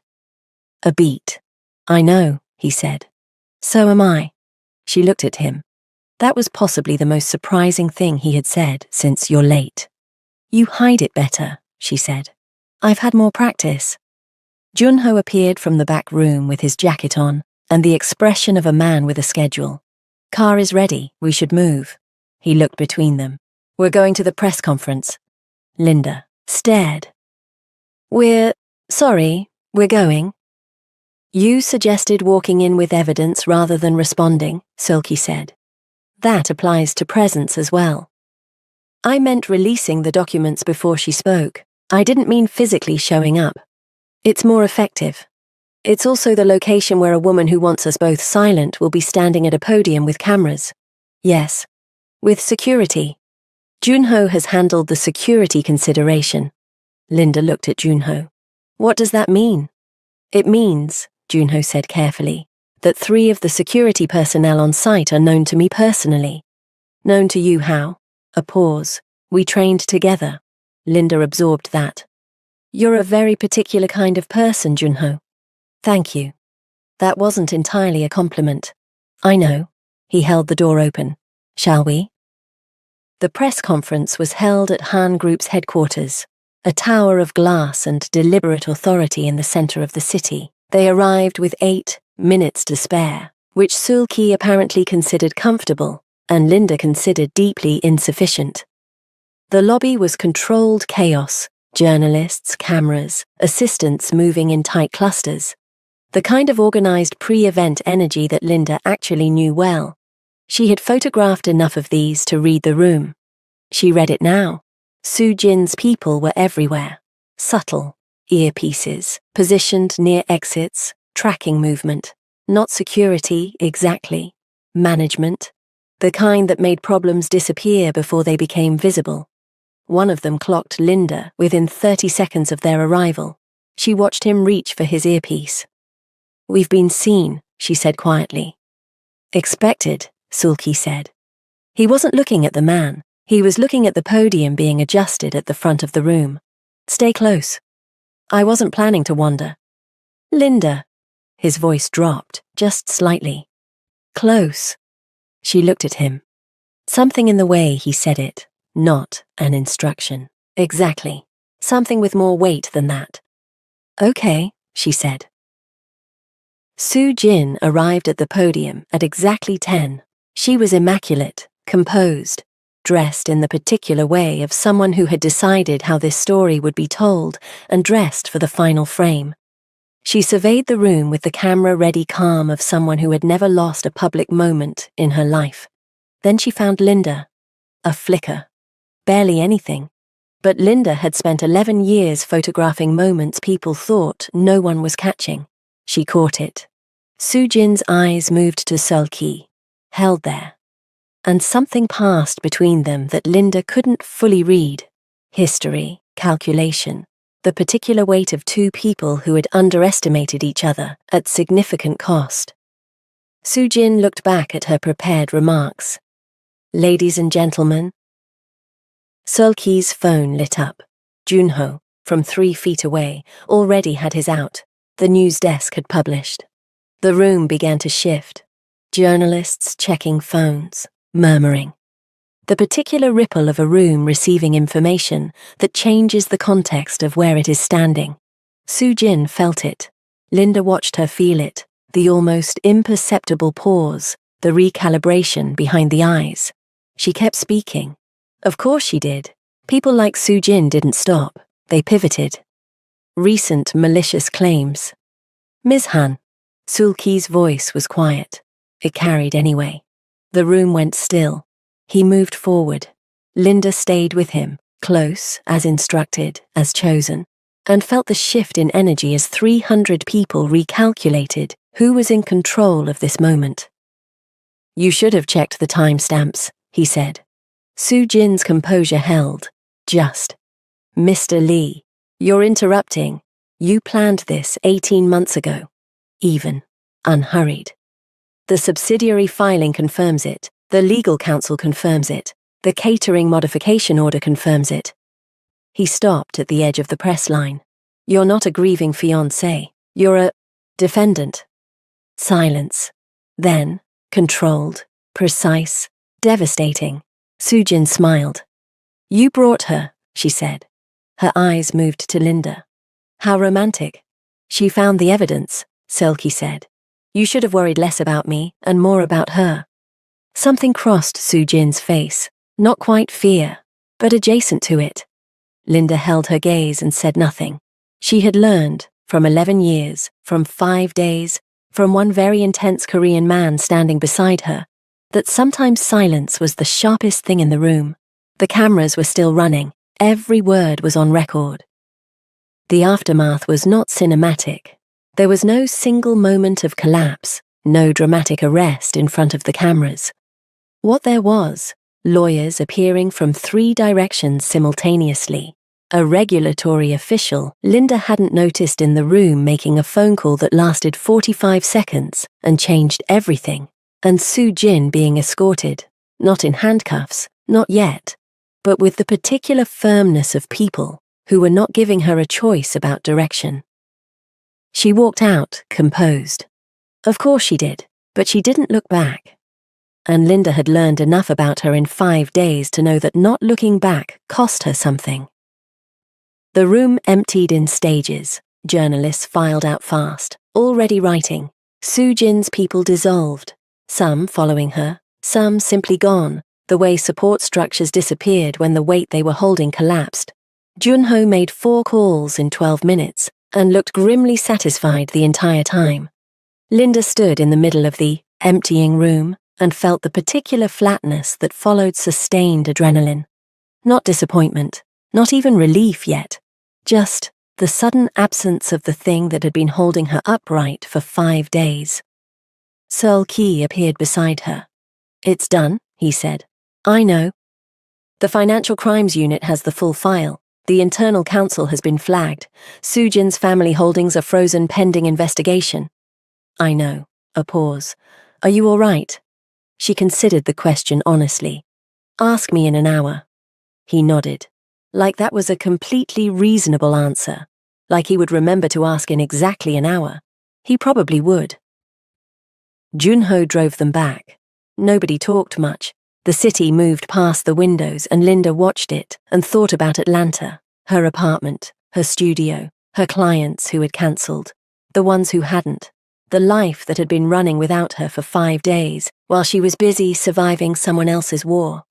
A beat. "I know," he said. "So am I." She looked at him. That was possibly the most surprising thing he had said since "you're late." "You hide it better," she said. "I've had more practice." Junho appeared from the back room with his jacket on and the expression of a man with a schedule. "Car is ready, we should move." He looked between them. "We're going to the press conference." Linda stared. Sorry, we're going." "You suggested walking in with evidence rather than responding," Sulki said. "That applies to presence as well." "I meant releasing the documents before she spoke. I didn't mean physically showing up. It's more effective. It's also the location where a woman who wants us both silent will be standing at a podium with cameras." "Yes. With security." "Junho has handled the security consideration." Linda looked at Junho. "What does that mean?" "It means," Junho said carefully, "that 3 of the security personnel on site are known to me personally." "Known to you how?" A pause. "We trained together." Linda absorbed that. "You're a very particular kind of person, Junho." "Thank you." That wasn't entirely a compliment. "I know." He held the door open. "Shall we?" The press conference was held at Han Group's headquarters, a tower of glass and deliberate authority in the center of the city. They arrived with 8 minutes to spare. which Sulki apparently considered comfortable and Linda considered deeply insufficient. The lobby was controlled chaos, journalists, cameras, assistants moving in tight clusters. The kind of organized pre-event energy that Linda actually knew well. She had photographed enough of these to read the room. She read it now. Su Jin's people were everywhere. Subtle, earpieces, positioned near exits, tracking movement. Not security, exactly. Management. The kind that made problems disappear before they became visible. One of them clocked Linda within 30 seconds of their arrival. She watched him reach for his earpiece. "We've been seen," she said quietly. "Expected," Sulki said. He wasn't looking at the man. He was looking at the podium being adjusted at the front of the room. "Stay close." "I wasn't planning to wander." "Linda." His voice dropped, just slightly. "Close." She looked at him. Something in the way he said it, not an instruction. Exactly. Something with more weight than that. "Okay," she said. Su Jin arrived at the podium at exactly 10. She was immaculate, composed, dressed in the particular way of someone who had decided how this story would be told and dressed for the final frame. She surveyed the room with the camera-ready calm of someone who had never lost a public moment in her life. Then she found Linda. A flicker. Barely anything. But Linda had spent 11 years photographing moments people thought no one was catching. She caught it. Su Jin's eyes moved to Sulki, held there. And something passed between them that Linda couldn't fully read. History, calculation, the particular weight of two people who had underestimated each other at significant cost. Su Jin looked back at her prepared remarks. "Ladies and gentlemen." Sulki's phone lit up. Junho, from 3 feet away, already had his out. The news desk had published. The room began to shift. Journalists checking phones, murmuring. The particular ripple of a room receiving information that changes the context of where it is standing. Su Jin felt it. Linda watched her feel it, the almost imperceptible pause, the recalibration behind the eyes. She kept speaking. Of course she did. People like Su Jin didn't stop. They pivoted. Recent malicious claims. "Ms. Han." Sulki's voice was quiet. It carried anyway. The room went still. He moved forward. Linda stayed with him, close, as instructed, as chosen, and felt the shift in energy as 300 people recalculated who was in control of this moment. "You should have checked the timestamps," he said. Su Jin's composure held. Just. "Mr. Lee, you're interrupting. You planned this 18 months ago." Even. Unhurried. "The subsidiary filing confirms it. The legal counsel confirms it. The catering modification order confirms it." He stopped at the edge of the press line. "You're not a grieving fiancé. You're a defendant." Silence. Then, controlled, precise, devastating. Su Jin smiled. "You brought her," she said. Her eyes moved to Linda. "How romantic." "She found the evidence," Sulki said. "You should have worried less about me and more about her." Something crossed Su Jin's face, not quite fear, but adjacent to it. Linda held her gaze and said nothing. She had learned, from 11 years, from 5 days, from one very intense Korean man standing beside her, that sometimes silence was the sharpest thing in the room. The cameras were still running. Every word was on record. The aftermath was not cinematic. There was no single moment of collapse, no dramatic arrest in front of the cameras. What there was, lawyers appearing from 3 directions simultaneously. A regulatory official Linda hadn't noticed in the room making a phone call that lasted 45 seconds and changed everything. And Su Jin being escorted, not in handcuffs, not yet, but with the particular firmness of people who were not giving her a choice about direction. She walked out, composed. Of course she did, but she didn't look back. And Linda had learned enough about her in 5 days to know that not looking back cost her something. The room emptied in stages. Journalists filed out fast, already writing. Sujin's people dissolved, some following her, some simply gone, the way support structures disappeared when the weight they were holding collapsed. Junho made 4 calls in 12 minutes and looked grimly satisfied the entire time. Linda stood in the middle of the emptying room and felt the particular flatness that followed sustained adrenaline. Not disappointment, not even relief yet, just the sudden absence of the thing that had been holding her upright for 5 days. Seul Ki appeared beside her. "It's done," he said. "I know. The Financial Crimes Unit has the full file. The internal counsel has been flagged. Sujin's family holdings are frozen pending investigation." "I know." A pause. "Are you all right?" She considered the question honestly. "Ask me in an hour." He nodded. Like that was a completely reasonable answer. Like he would remember to ask in exactly an hour. He probably would. Junho drove them back. Nobody talked much. The city moved past the windows and Linda watched it and thought about Atlanta, her apartment, her studio, her clients who had cancelled, the ones who hadn't, the life that had been running without her for 5 days while she was busy surviving someone else's war.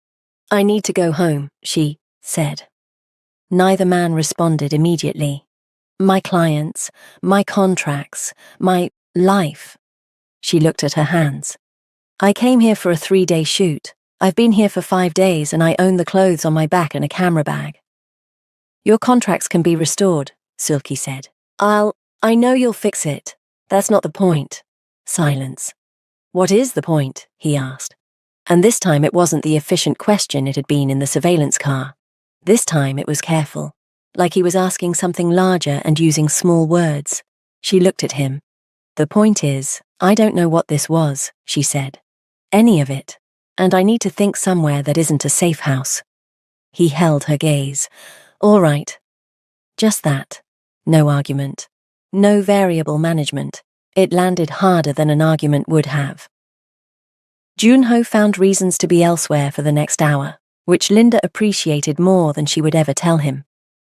"I need to go home," she said. Neither man responded immediately. "My clients, my contracts, my life." She looked at her hands. "I came here for a 3-day shoot. I've been here for 5 days and I own the clothes on my back and a camera bag." "Your contracts can be restored," Seul Ki said. I know you'll fix it. That's not the point." Silence. "What is the point?" he asked. And this time it wasn't the efficient question it had been in the surveillance car. This time it was careful, like he was asking something larger and using small words. She looked at him. "The point is, I don't know what this was," she said. "Any of it. And I need to think somewhere that isn't a safe house." He held her gaze. "All right." Just that. No argument. No variable management. It landed harder than an argument would have. Junho found reasons to be elsewhere for the next hour, which Linda appreciated more than she would ever tell him.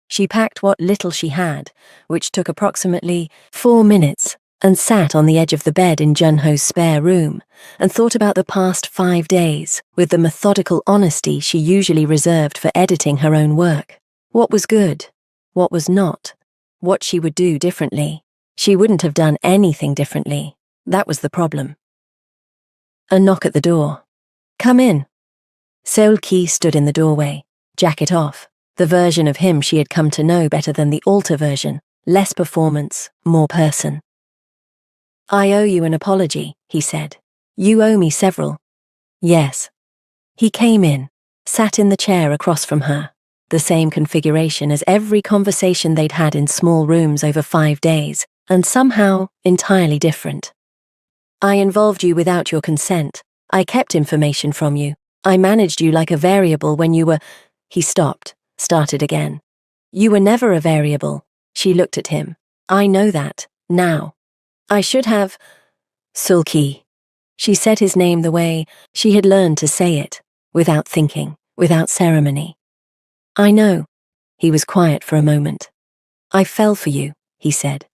She packed what little she had, which took approximately 4 minutes, and sat on the edge of the bed in Junho's spare room, and thought about the past 5 days with the methodical honesty she usually reserved for editing her own work. What was good? What was not? What she would do differently? She wouldn't have done anything differently. That was the problem. A knock at the door. "Come in." Seul Ki stood in the doorway, jacket off, the version of him she had come to know better than the alter version, less performance, more person. "I owe you an apology," he said. "You owe me several." "Yes." He came in, sat in the chair across from her, the same configuration as every conversation they'd had in small rooms over 5 days, and somehow entirely different. "I involved you without your consent. I kept information from you. I managed you like a variable when you were—" He stopped, started again. "You were never a variable." She looked at him. "I know that, now. I should have—" "Seul Ki." She said his name the way she had learned to say it, without thinking, without ceremony. "I know." He was quiet for a moment. "I fell for you," he said.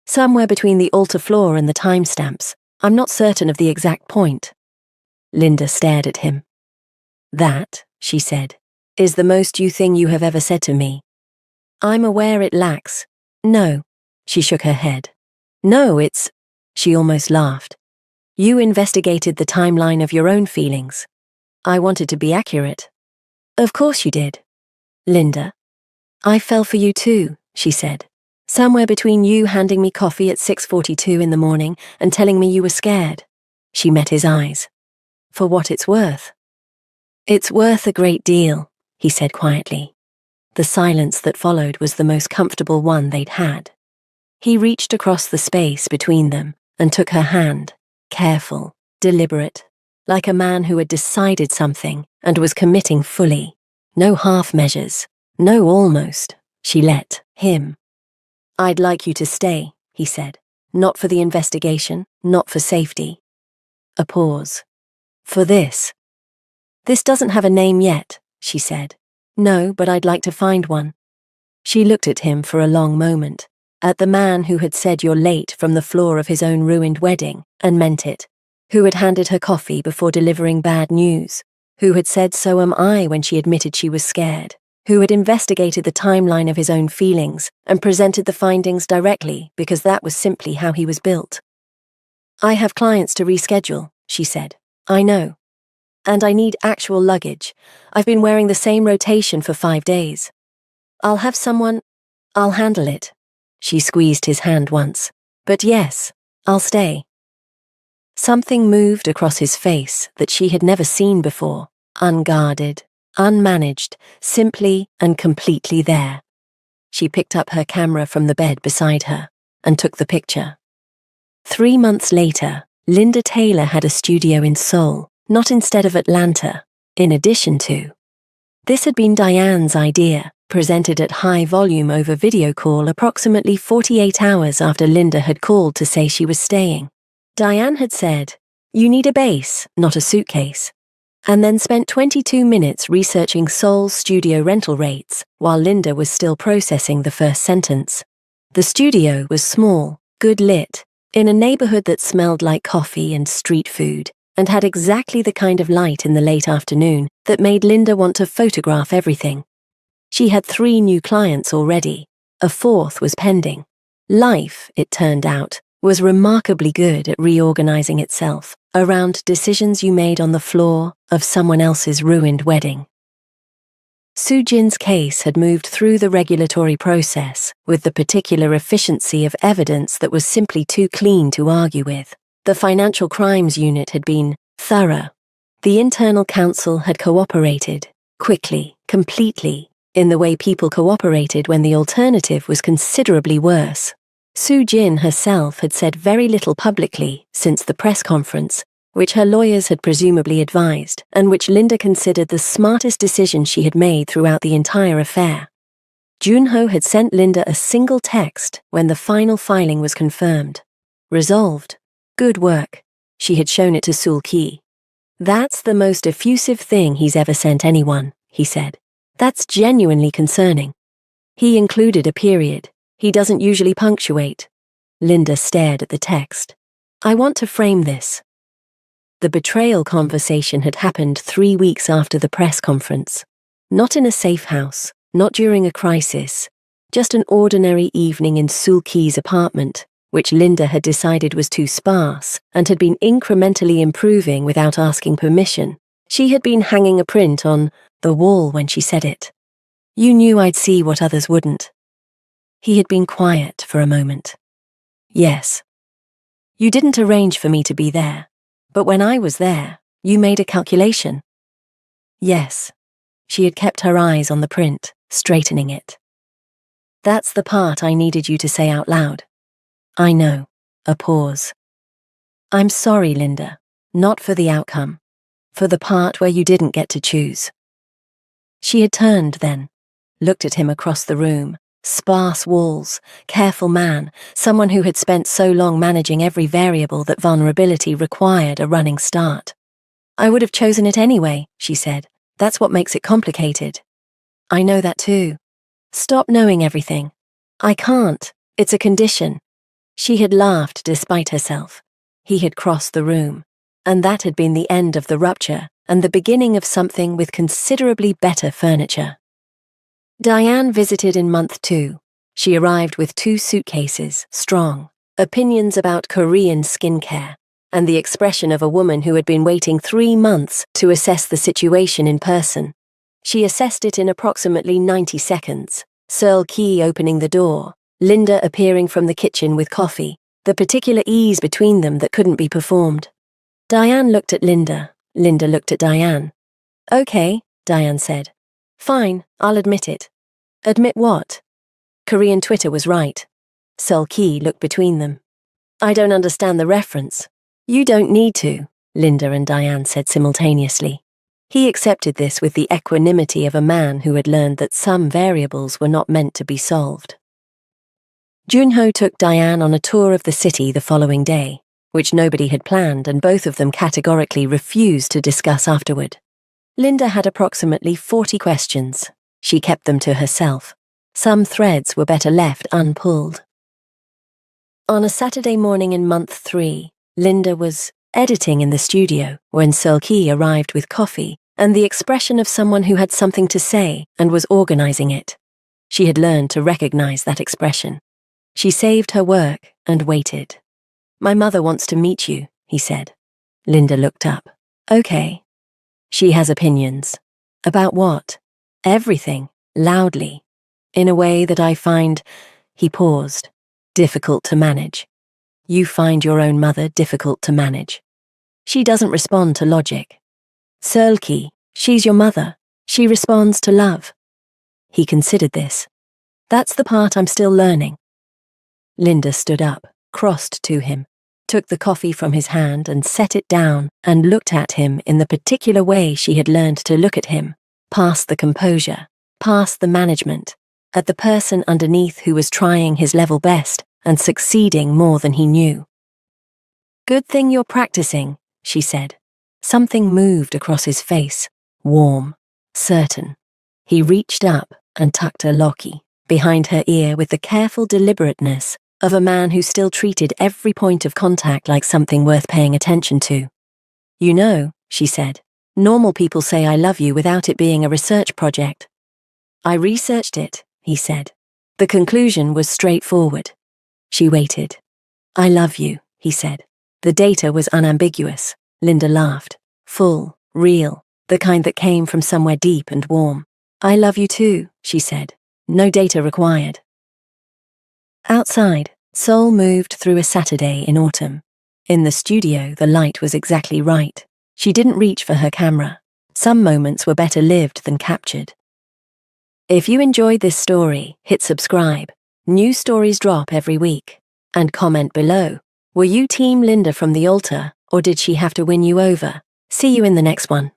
"Somewhere between the altar floor and the timestamps. I'm not certain of the exact point." Linda stared at him. "That," she said, "is the most you thing you have ever said to me." "I'm aware it lacks." "No." She shook her head. "No, it's—" She almost laughed. "You investigated the timeline of your own feelings. I wanted to be accurate." "Of course you did." "Linda." "I fell for you too," she said. "Somewhere between you handing me coffee at 6:42 in the morning and telling me you were scared." She met his eyes. "For what it's worth." "It's worth a great deal," he said quietly. The silence that followed was the most comfortable one they'd had. He reached across the space between them and took her hand, careful, deliberate, like a man who had decided something and was committing fully. No half measures, no almost. She let him. "I'd like you to stay," he said. "Not for the investigation, not for safety." A pause. "For this." "This doesn't have a name yet," she said. "No, but I'd like to find one." She looked at him for a long moment. At the man who had said "you're late" from the floor of his own ruined wedding, and meant it. Who had handed her coffee before delivering bad news. Who had said "so am I" when she admitted she was scared. Who had investigated the timeline of his own feelings and presented the findings directly because that was simply how he was built. "I have clients to reschedule," she said. "I know. And I need actual luggage. I've been wearing the same rotation for 5 days. I'll handle it." She squeezed his hand once. "But yes, I'll stay." Something moved across his face that she had never seen before, unguarded, unmanaged, simply and completely there. She picked up her camera from the bed beside her and took the picture. 3 months later, Linda Taylor had a studio in Seoul, not instead of Atlanta, in addition to. This had been Diane's idea, presented at high volume over video call approximately 48 hours after Linda had called to say she was staying. Diane had said, "You need a base, not a suitcase," and then spent 22 minutes researching Seoul's studio rental rates while Linda was still processing the first sentence. The studio was small, good lit, in a neighborhood that smelled like coffee and street food, and had exactly the kind of light in the late afternoon that made Linda want to photograph everything. She had 3 new clients already. A 4th was pending. Life, it turned out, was remarkably good at reorganizing itself around decisions you made on the floor of someone else's ruined wedding. Soo-jin's case had moved through the regulatory process with the particular efficiency of evidence that was simply too clean to argue with. The Financial Crimes Unit had been thorough. The internal counsel had cooperated, quickly, completely, in the way people cooperated when the alternative was considerably worse. Soo-jin herself had said very little publicly since the press conference, which her lawyers had presumably advised, and which Linda considered the smartest decision she had made throughout the entire affair. Junho had sent Linda a single text when the final filing was confirmed. "Resolved. Good work." She had shown it to Sul-ki. "That's the most effusive thing he's ever sent anyone," he said. "That's genuinely concerning." He included a period. He doesn't usually punctuate. Linda stared at the text. "I want to frame this." The betrayal conversation had happened 3 weeks after the press conference. Not in a safe house, not during a crisis, just an ordinary evening in Sul-ki's apartment, which Linda had decided was too sparse and had been incrementally improving without asking permission. She had been hanging a print on the wall when she said it. "You knew I'd see what others wouldn't." He had been quiet for a moment. "Yes. You didn't arrange for me to be there, but when I was there, you made a calculation." "Yes." She had kept her eyes on the print, straightening it. "That's the part I needed you to say out loud." "I know." A pause. "I'm sorry, Linda. Not for the outcome. For the part where you didn't get to choose." She had turned then, looked at him across the room. Sparse walls, careful man, someone who had spent so long managing every variable that vulnerability required a running start. "I would have chosen it anyway," she said. "That's what makes it complicated." "I know that too." "Stop knowing everything." "I can't. It's a condition." She had laughed despite herself. He had crossed the room, and that had been the end of the rupture and the beginning of something with considerably better furniture. Diane visited in month 2. She arrived with 2 suitcases, strong, opinions about Korean skincare, and the expression of a woman who had been waiting 3 months to assess the situation in person. She assessed it in approximately 90 seconds, Sul-ki opening the door, Linda appearing from the kitchen with coffee, the particular ease between them that couldn't be performed. Diane looked at Linda. Linda looked at Diane. "Okay," Diane said. "Fine, I'll admit it." "Admit what?" Korean Twitter was right. Sul-ki looked between them. "I don't understand the reference." "You don't need to," Linda and Diane said simultaneously. He accepted this with the equanimity of a man who had learned that some variables were not meant to be solved. Junho took Diane on a tour of the city the following day, which nobody had planned and both of them categorically refused to discuss afterward. Linda had approximately 40 questions. She kept them to herself. Some threads were better left unpulled. On a Saturday morning in month 3, Linda was editing in the studio when Seulki arrived with coffee and the expression of someone who had something to say and was organizing it. She had learned to recognize that expression. She saved her work and waited. "My mother wants to meet you," he said. Linda looked up. "Okay." "She has opinions." "About what?" "Everything, loudly. In a way that I find," he paused, "difficult to manage." "You find your own mother difficult to manage?" "She doesn't respond to logic." "Seulki, she's your mother. She responds to love." He considered this. "That's the part I'm still learning." Linda stood up, crossed to him, took the coffee from his hand and set it down and looked at him in the particular way she had learned to look at him, past the composure, past the management, at the person underneath who was trying his level best and succeeding more than he knew. "Good thing you're practicing," she said. Something moved across his face, warm, certain. He reached up and tucked a locky behind her ear with the careful deliberateness of a man who still treated every point of contact like something worth paying attention to. "You know," she said, "normal people say I love you without it being a research project." "I researched it," he said. The conclusion was straightforward. She waited. "I love you," he said. The data was unambiguous. Linda laughed. Full, real, the kind that came from somewhere deep and warm. "I love you too," she said. "No data required." Outside, Seoul moved through a Saturday in autumn. In the studio, the light was exactly right. She didn't reach for her camera. Some moments were better lived than captured. If you enjoyed this story, hit subscribe. New stories drop every week. And comment below. Were you Team Linda from the altar, or did she have to win you over? See you in the next one.